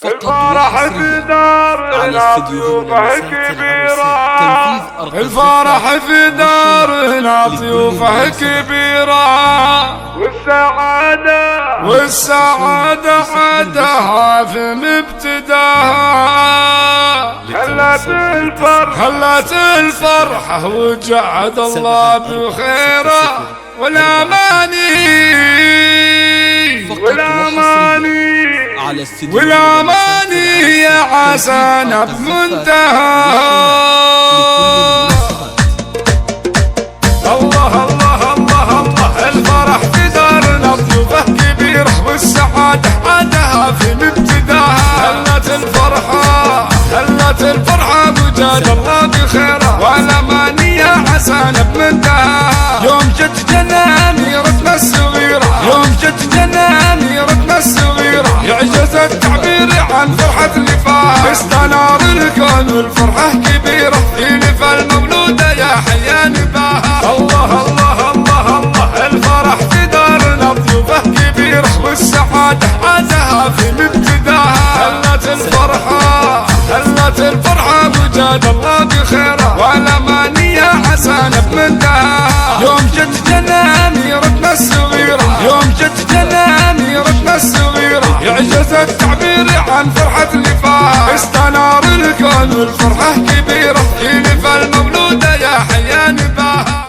الفرح في دارنا ضيوفه كبيرة. الفرح في دارنا ضيوفه كبيرة. والسعادة عادها في مبتداها. خلت الفرحة وجعد الله بخيره. والأماني يا عسانا بمنتهى. الله الله الله الله الفرح في دارنا ضيوفه كبيرة. والسعادة عادها في مبتداها. هلت الفرحة وجاد الله بخيره. والأماني يا عسانا بمنتهى. يوم جت جنا أميرتنا الصغيرة. يعجز التعبير عن فرحة اللي فيها. استنار الكون والفرحة كبيرة. يلف المولودة يا حيان باها. الله الله الله الله الفرح في دارنا ضيوفه كبيرة. والسعادة عادها في مبتداها. هلت الفرحة وجاد الله بخيره. والأماني يا عسانا بمنتهى. يوم جت جنا أميرتنا الصغيرة. يعجز التعبير عن فرحة اللي فيها. استنار الكون والفرحة كبيرة. يلف المولودة يا حيان باها.